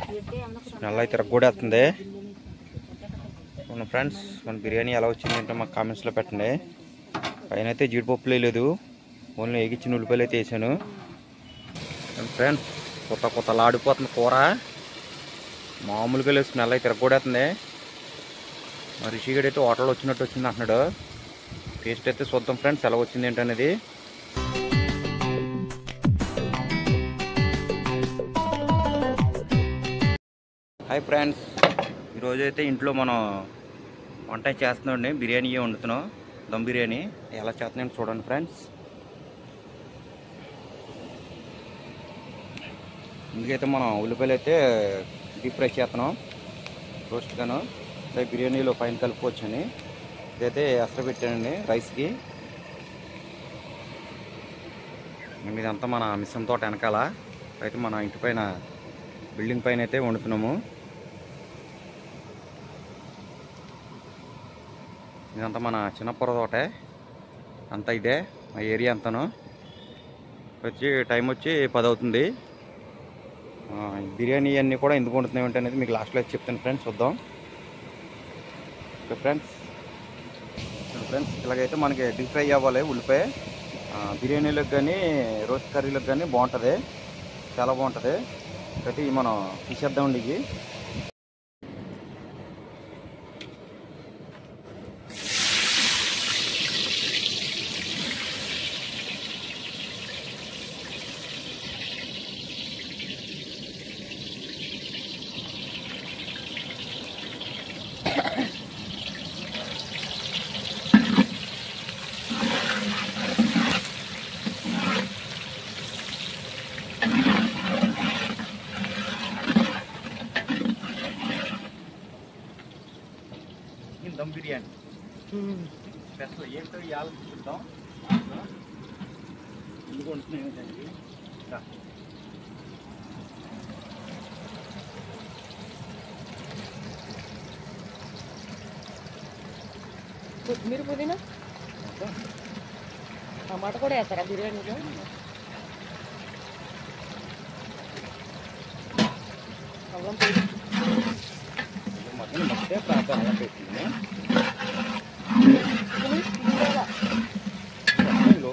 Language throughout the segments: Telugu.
స్మెల్ అయితే తిరగకూడేస్తుంది. మన ఫ్రెండ్స్ మన బిర్యానీ ఎలా వచ్చింది అంటే మాకు కామెంట్స్లో పెట్టండి. పైన అయితే జీడిపప్పులు లేదు, ఓన్లీ ఎగిచ్చిన ఉల్లిపాయలు అయితే వేసాను. ఫ్రెండ్స్ కొత్త ఆడిపోతుంది కూర, మామూలుగా లేదు, స్మెల్ అయితే తిరగకూడేస్తుంది. మా రిషిగడ్ అయితే హోటల్లో వచ్చినట్టు వచ్చింది అంటున్నాడు. టేస్ట్ అయితే చూద్దాం ఫ్రెండ్స్ ఎలా వచ్చింది ఏంటనేది. హాయ్ ఫ్రెండ్స్, ఈరోజు అయితే ఇంట్లో మనం వంట చేస్తున్నాండి. బిర్యానీ వండుతున్నాం, దమ్ బిర్యానీ. ఎలా చేస్తున్నాను చూడండి ఫ్రెండ్స్. ఇందుకైతే మనం ఉల్లిపాయలు అయితే డీప్ ఫ్రై చేస్తున్నాం రోస్ట్గాను. బిర్యానీలో పైన కలుపుకోవచ్చని ఇదైతే ఎసరు పెట్టానండి రైస్కి. ఇదంతా మన మిషన్ తోట వెనకాల అయితే మన ఇంటి పైన బిల్డింగ్ పైన అయితే వండుతున్నాము. ఇదంతా మన చిన్నపుర తోటే, అంతా ఇదే మా ఏరియా అంతాను. టైం వచ్చి 10 అవుతుంది. బిర్యానీ అన్నీ కూడా ఎందుకు వండుతున్నాయి అనేది మీకు లాస్ట్లో చెప్తాను ఫ్రెండ్స్, చూద్దాం. ఓకే ఫ్రెండ్స్, ఇలాగైతే మనకి డీప్ ఫ్రై అవ్వాలి ఉల్లిపాయ. బిర్యానీలకు కానీ రోస్ట్ కర్రీలకు కానీ బాగుంటుంది, చాలా బాగుంటుంది. అయితే మనం తీసేద్దామండి. ఇవి దమ్ బిర్యానీ స్పెషల్ ఏంటో ఇవాళ చూద్దాం. ఎందుకు వండుతున్నాయి దానికి కొత్తిమీర, పుదీనా, టమాటా కూడా వేస్తారా బిర్యానీలో? అల్లం పేస్ట్ మధ్య ప్రాంతం అలా పెట్టింది.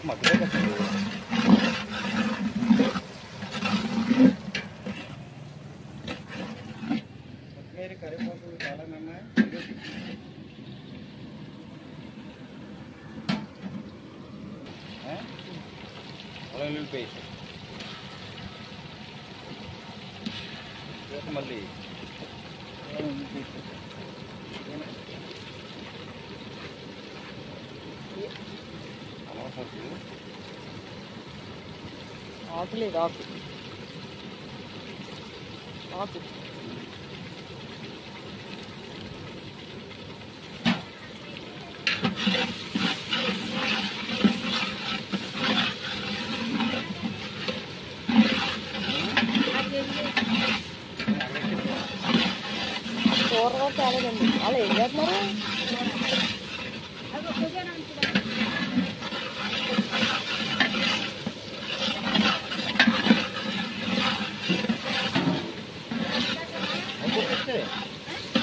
మధ్యలో పెట్టండి. కొత్తిమీర, కరివేపాకు చాలా అల్లం పేస్ట్ మళ్ళీ ఆకు లేదు, ఆకు ఆకు కూర కూడా చాలేదండి. అలా ఏం చేస్తున్నారు?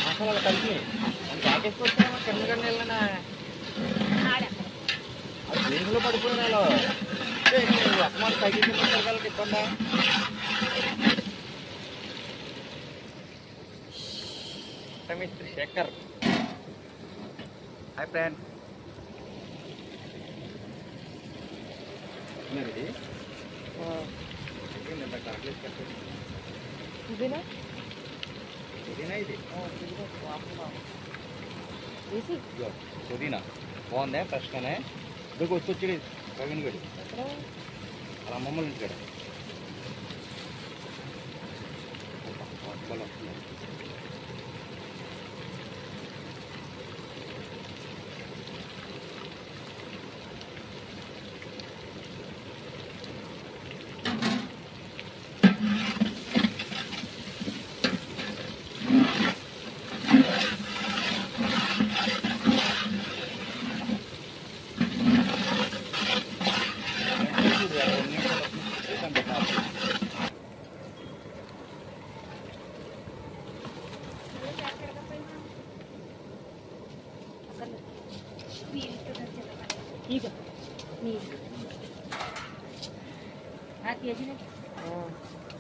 మసాలా కలిపి ప్యాకేసుకొచ్చామా కిందకండి వెళ్ళినా అది దేనిలో పడిపోయినా అసమాన్ తగ్గించి వాళ్ళకి ఇబ్బందా? మిస్త్రి శేఖర్. హాయ్ ఫ్రెండ్స్, ఇది పుదీనా ఇది వేసి పుదీనా బాగుందా ఫ్రెష్గానే? ఇద్దరికి వచ్చి ప్రవీణ్ గడి అలా మమ్మల్ని ఇంటికాడ వస్తుంది.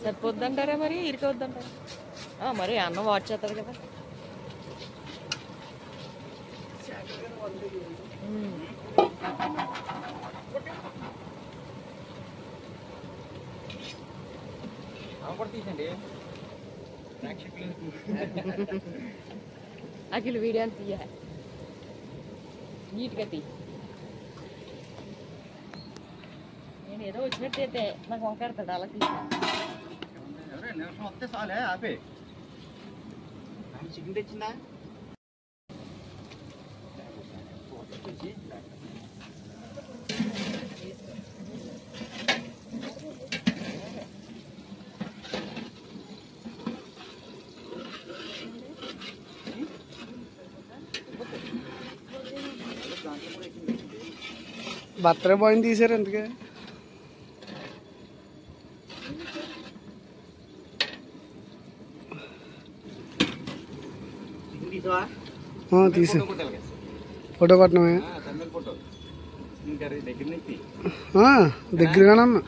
సరిపోద్దంటారా మరి ఇరికొద్దంటారా మరి అన్నం వాచ్ చేస్తుంది కదా అఖిల్ వీడియో అని తీయ నీట్గా తీ నేను ఏదో వచ్చినట్టు అయితే నాకు వంకాడతాడు అలా తీ వస్తే చాలే ఆపే చికెన్ తెచ్చిందా బర్త్డే బాయ్ని తీసారు ఎందుకే తీసా ఫోటో కొట్టడమే దగ్గరగానన్నా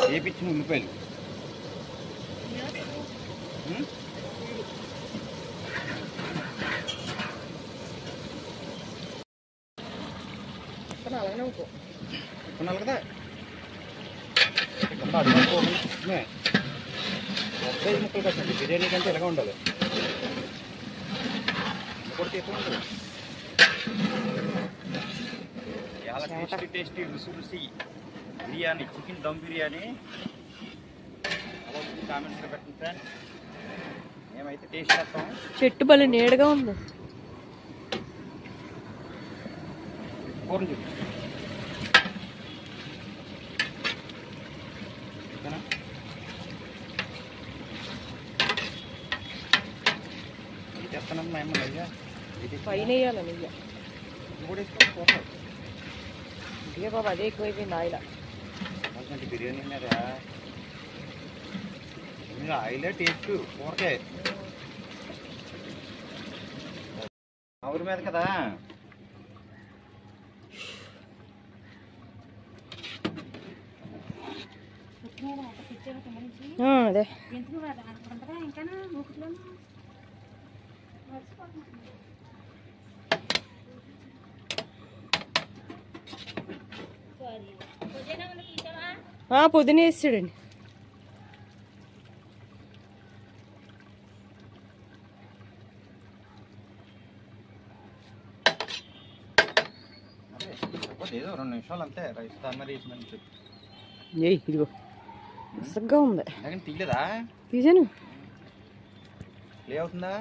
వేపించిన ఉల్లిపాయలు అలాగనే ఊకో కొనాలి కదా ముక్కలు కట్టండి బిర్యానీ కంటే ఎలాగా ఉండాలి కూడా తీసుకుంటుంది చాలా టేస్టీ టేస్టీ రుచి రుచి బిర్యానీ చికెన్ దమ్ బిర్యానీ అలా వచ్చింది కామెంట్స్లో పెట్టండి ఫ్రెండ్స్ మేమైతే టేస్ట్ చేస్తాం చెట్టు భలే నీడగా ఉంది కూరని చూపి ఇది తెస్తానమ్మా ఏమన్నా అయ్యా పైన వేయాలి నెయ్యి ఇది కూడా వేసుకోవాలి కూర ఇదే బాబు అదే ఎక్కువైపోయింది ఆయిల్ బిర్యానీ మీద ఆయిలే టేస్ట్ కూరకే ఆవురి మీద కదా అదే పుదీనా వేసాడండి ఏదో 2 నిమిషాలు అంతే రైస్ మరి వేసినంత ఇదిగో మసగ్గా ఉంది తీయలేదా తీసాను ప్లే అవుతుందా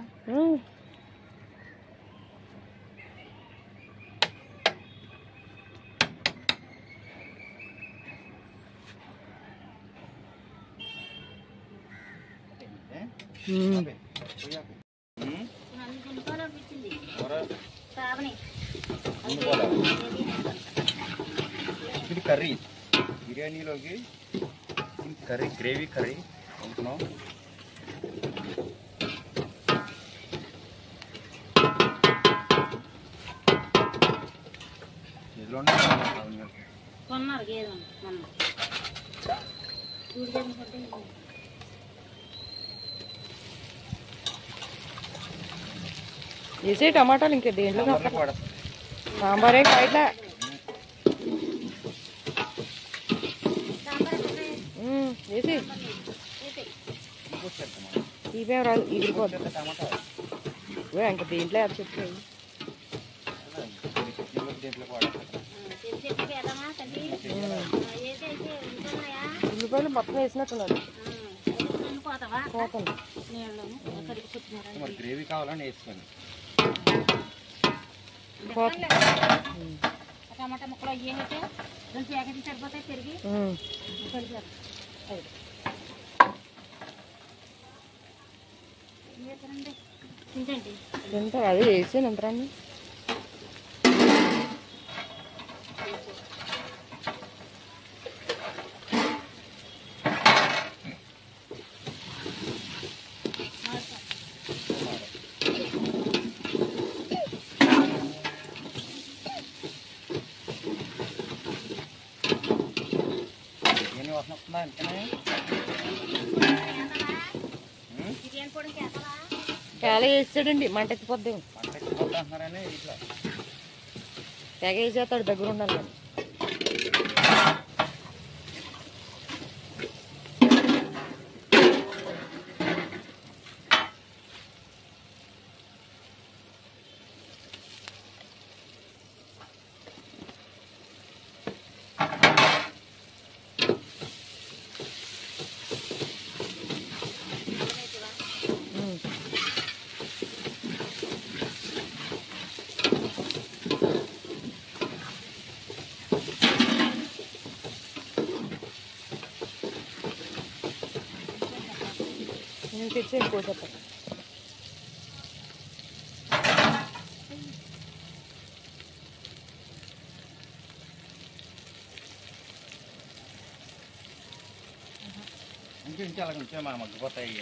ఇది కర్రీ బిర్యానీలోకి కర్రీ గ్రేవీ కర్రీ అనుకున్నాం ఇదిలోనే కొన్నారు గేదె వేసే టమాటాలు ఇంకా దేంట్లో సాంబారే కాయట్లా వేసి ఇవేం రాదు ఎగిరిపోద్ది టమాటా ఇంకా దేంట్లో అది చెప్పాయి దీంట్లో చెప్పి వేద్దామా తల్లి? ఏదైతే ఉంటున్నాయా? ఉల్లిపాయలు మొత్తం వేసినట్టున్నారు. పోతావా పోతాను. నీళ్ళు కడిగి పుట్టినారా? మరి గ్రేవీ కావాలని వేసుకోండి. టమాటా ముక్కలు అయ్యేంటే 2 ప్యాకెట్లు సరిపోతాయి పెరిగి కలిపారు. తింటండి తింటారు. అదే వేసాను ఎంతరాన్ని. బిర్యానీ వాసన వస్తుందా అంతేనే? బిర్యానీ పొడి చేస్తావా? చాలా వేసాడండి, మంట ఎత్తిపోద్ది. పంట ఎక్కిపోతా అంటున్నారని ఇట్లా తెగ వేసేస్తాడు, దగ్గర ఉండాలి కానీ. నేను తెచ్చి వెళ్ళిపోతాను. ఇంకొంచెం అలాగ ఉంటే మా మగ్గిపోతాయి.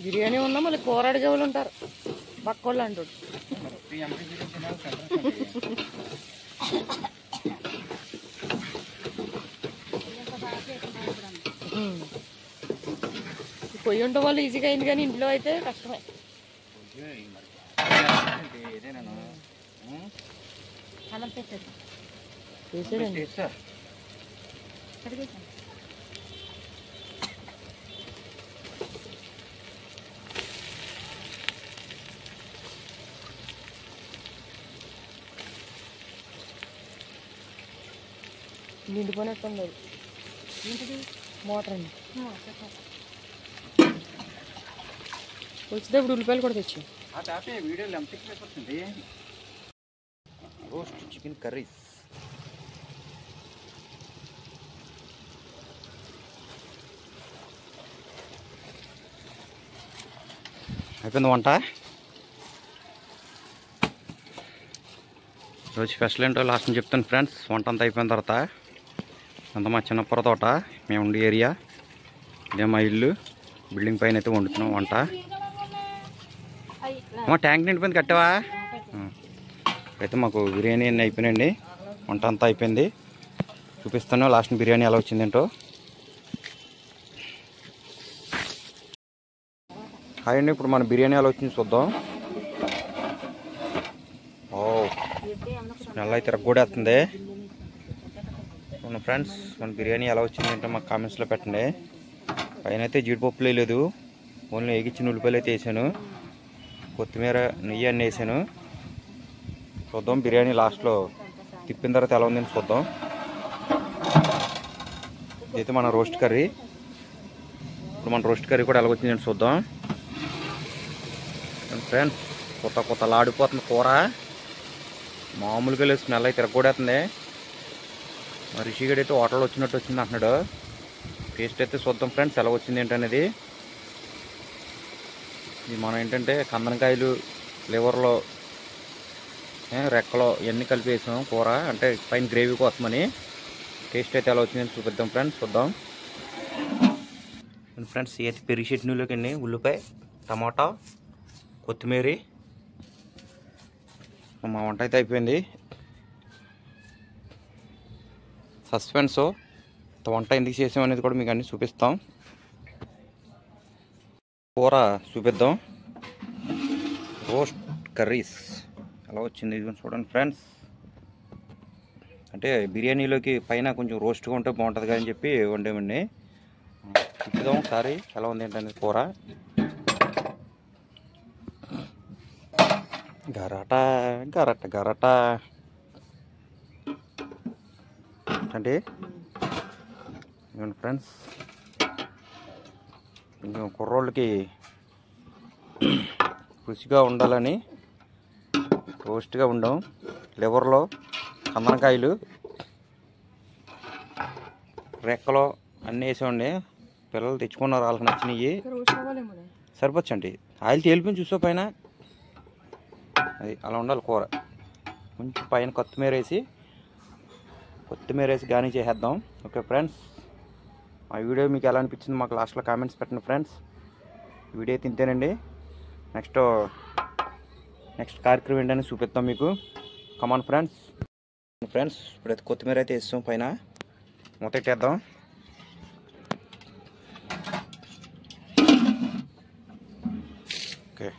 బిర్యానీ ఉన్నా మళ్ళీ కూర అడిగే వాళ్ళు ఉంటారు, పక్కోళ్ళు అంటాడు. పొయ్యి ఉండటం వల్ల ఈజీగా అయింది, కానీ ఇంట్లో అయితే కష్టమే. అల్లం పెట్టేది వేసేదండి. కడిగేసాను. నిండిపోయినట్టుంది అది. ఏంటిది? మోటార్ అండి. చెప్పాలి. వచ్చేటప్పుడు ఉల్లిపాయలు కూడా తెచ్చి. వీడియోలో ఎంతకి రోస్ట్ చికెన్ కర్రీస్. అయిపోయింది వంట. రోజు స్పెషల్ ఏంటో లాస్ట్ నుంచి చెప్తాను ఫ్రెండ్స్. వంట అంతా అయిపోయిన తర్వాత అంతా మా చిన్నపుర తోట, మేము ఉండే ఏరియా, ఇదే మా ఇల్లు. బిల్డింగ్ పైన అయితే వండుతున్నాం వంట. ట్యాంక్ నిండిపోయింది, కట్టావా? అయితే మాకు బిర్యానీ అన్నీ అయిపోయినాయండి. వంట అంతా అయిపోయింది, చూపిస్తాను లాస్ట్ బిర్యానీ ఎలా వచ్చిందేంటో. హాయ్ అండి, ఇప్పుడు మన బిర్యానీ ఎలా వచ్చింది చూద్దాం. ఓ స్మెల్ అయితే తిరగకూడేస్తుంది. మన ఫ్రెండ్స్, మన బిర్యానీ ఎలా వచ్చిందంటే మాకు కామెంట్స్లో పెట్టండి. పైన అయితే జీడిపప్పు లేదు, ఓన్లీ ఎగిచ్చిన ఉల్లిపాయలు అయితే వేసాను, కొత్తిమీర, నెయ్యి అన్నీ వేసాను. చూద్దాం బిర్యానీ లాస్ట్లో తిప్పిన తర్వాత ఎలా ఉందని చూద్దాం. ఇదైతే మన రోస్ట్ కర్రీ. ఇప్పుడు మన రోస్ట్ కర్రీ కూడా ఎలా వచ్చిందని చూద్దాం ఫ్రెండ్స్. కొత్త లాడిపోతుంది కూర, మామూలుగా లేదు, స్మెల్ అయితే తిరగకూడేస్తుంది. మరి రిషిగడ్ అయితే హోటల్లో వచ్చినట్టు వచ్చింది అంటున్నాడు. టేస్ట్ అయితే చూద్దాం ఫ్రెండ్స్ ఎలా వచ్చింది ఏంటనేది. ఇది మనం ఏంటంటే కందనకాయలు, లివర్లో, రెక్కలో ఇవన్నీ కలిపి వేసాం కూర, అంటే పైన గ్రేవీ కోసమని. టేస్ట్ అయితే ఎలా వచ్చిందని చూపిద్దాం ఫ్రెండ్స్, చూద్దాం ఫ్రెండ్స్. అయితే పెరుగు చట్నీలోకి అండి ఉల్లిపాయ, టమాటా, కొత్తిమీర. మా వంట అయితే అయిపోయింది. సస్పెన్స్ వంట ఎందుకు చేసాం అనేది కూడా మీకు అన్నీ చూపిస్తాం. కూర చూపిద్దాం. రోస్ట్ కర్రీస్ ఎలా వచ్చింది ఇది చూడండి ఫ్రెండ్స్. అంటే బిర్యానీలోకి పైన కొంచెం రోస్ట్గా ఉంటే బాగుంటుంది కదా అని చెప్పి వండామండి. తిప్పుదాం ఒకసారి ఎలా ఉంది ఏంటనేది కూర. గరాట గరట గరట అంటే ఫ్రెండ్స్, కొంచెం కుర్రోళ్ళకి రుచిగా ఉండాలని రోస్ట్గా ఉండాం. లివర్లో కందనకాయలు, రెక్కలో అన్నీ వేసామండి. పిల్లలు తెచ్చుకున్నారు, వాళ్ళకి నచ్చినవి. సరిపోవచ్చండి. ఆయిల్ తేలిపోయి చూసా పైన, అది అలా ఉండాలి కూర. కొంచెం పైన కొత్తిమీర వేసి గార్నిష్ చేసేద్దాం. ఓకే ఫ్రెండ్స్, మా వీడియో మీకు ఎలా అనిపించింది మాకు లాస్ట్లో కామెంట్స్ పెట్టండి ఫ్రెండ్స్. వీడియో తింటేనండి నెక్స్ట్ కార్యక్రమం ఏంటని చూపిస్తాం మీకు. Come on friends. ఇప్పుడైతే కొత్తిమీర అయితే వేస్తాం, పైన మూత పెట్టేద్దాం. ఓకే,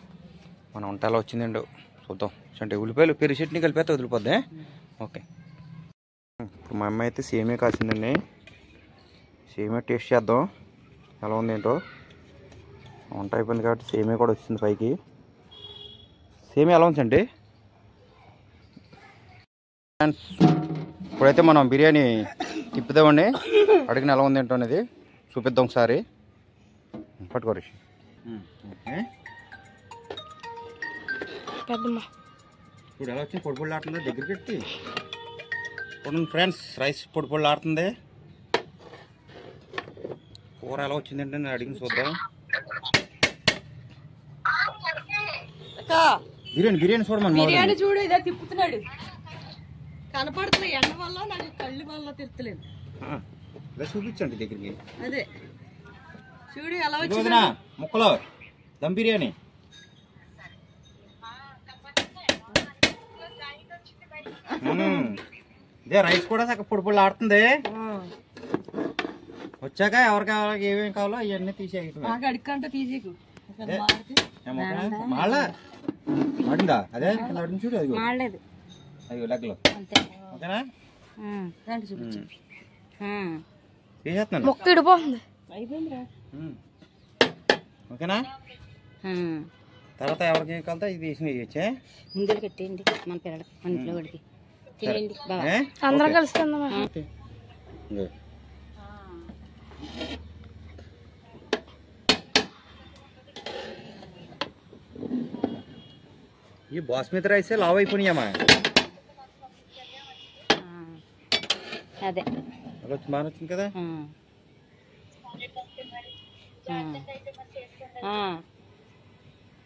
మన వంట ఎలా వచ్చిందండి చూద్దాం. అంటే ఉల్లిపాయలు పెరుగు చట్నీ కలిపేస్తే వదిలిపోద్ది. ఓకే, ఇప్పుడు మా అమ్మాయి అయితే సేమియా కాసిందండి. సేమియా టేస్ట్ చేద్దాం ఎలా ఉంది ఏంటో. వంట అయిపోయింది కాబట్టి సేమియా కూడా వచ్చింది పైకి. సేమియా ఎలా ఉందండి ఫ్రెండ్స్? ఇప్పుడైతే మనం బిర్యానీ తిప్పుదామండి. అడిగిన ఎలా ఉంది ఏంటో అనేది చూపిద్దాం ఒకసారి. పట్టుకో రిషి. ఇప్పుడు ఎలా వచ్చింది? పొడి పొడి ఆడుతుంది, దగ్గర పెట్టి చూడండి ఫ్రెండ్స్. రైస్ పొడి పొడి ఆడుతుంది. కూర ఎలా వచ్చిందంటే నేను అడిగిన చూద్దాం. బిర్యానీ చూడమని బిర్యానీ చూడు, ఇదే తిప్పుతున్నాడు. కనపడుతుంది ఎండ వల్ల, నాకు కళ్ళు వల్ల తిప్పలేదు. ఇలా చూపించండి దగ్గరికి. అదే చూడు ఎలా వచ్చింది వచ్చింది ముక్కలో దమ్ బిర్యానీ. ఇదే రైస్ కూడా చక్కగా పొడి పొడి ఆడుతుంది. వచ్చాక ఎవరు కావాలి, ఏమేమి కావాలో అవన్నీ తీసేయటం. అడికంటే తీసేకు మాడిందా? అదే చూడు, అది మాడలేదు. అయ్యో లెక్కలో. ఓకేనా? తీసేస్తున్నాను. మొక్క ఇడిపోతుంది. ఓకేనా? తర్వాత ఎవరికి కావాలంటే ఇది తీసి వేయచ్చే. ముందులు కట్టేయండి మన పిల్లలకి, మన ఇంట్లో వాడికి తినేయండి. అందరం కలిసి ఈ బాస్మతి రైస్ లావ్ అయిపోయినాయమ్మా. అదే బాగా వచ్చింది కదా.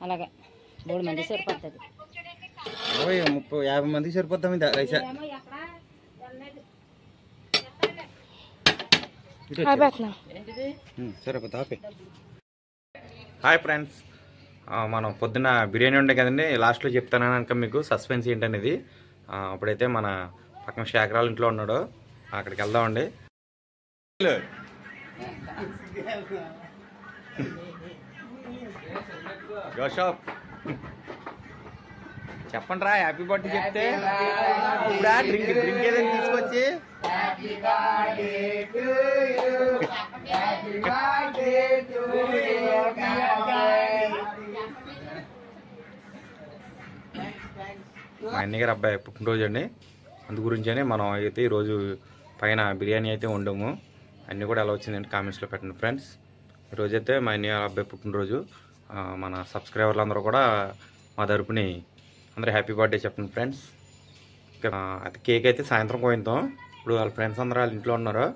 అలాగే 3 మంది సరిపోతుంది. 50 మందికి సరిపోతాం ఇది రైస్. సరిపోతా. హాయ్ ఫ్రెండ్స్, మనం పొద్దున్న బిర్యానీ ఉండే కదండి, లాస్ట్లో చెప్తానని అనుక మీకు సస్పెన్స్ ఏంటనేది. అప్పుడైతే మన పక్కన శేఖరాల ఇంట్లో ఉన్నాడు, అక్కడికి వెళ్దామండి. జోషప్ చెప్పండి రా, హ్యాపీ బర్త్డే చెప్తే ఇప్పుడా డ్రింక్ ఏదైనా తీసుకొచ్చి. మా అన్నయ్య గారు అబ్బాయి పుట్టినరోజు అండి, అందు గురించనే మనం అయితే ఈరోజు పైన బిర్యానీ అయితే వండాము. అన్నీ కూడా ఎలా వచ్చిందంటే కామెంట్స్లో పెట్టండి ఫ్రెండ్స్. ఈరోజైతే మా అన్నయ్య అబ్బాయి పుట్టినరోజు. మన సబ్స్క్రైబర్లు అందరూ కూడా మా తరపుని అందరూ హ్యాపీ బర్త్డే చెప్పండి ఫ్రెండ్స్. అది కేక్ అయితే సాయంత్రం కోయిద్దాం. ఇప్పుడు వాళ్ళ ఫ్రెండ్స్ అందరూ వాళ్ళ ఇంట్లో ఉన్నారు.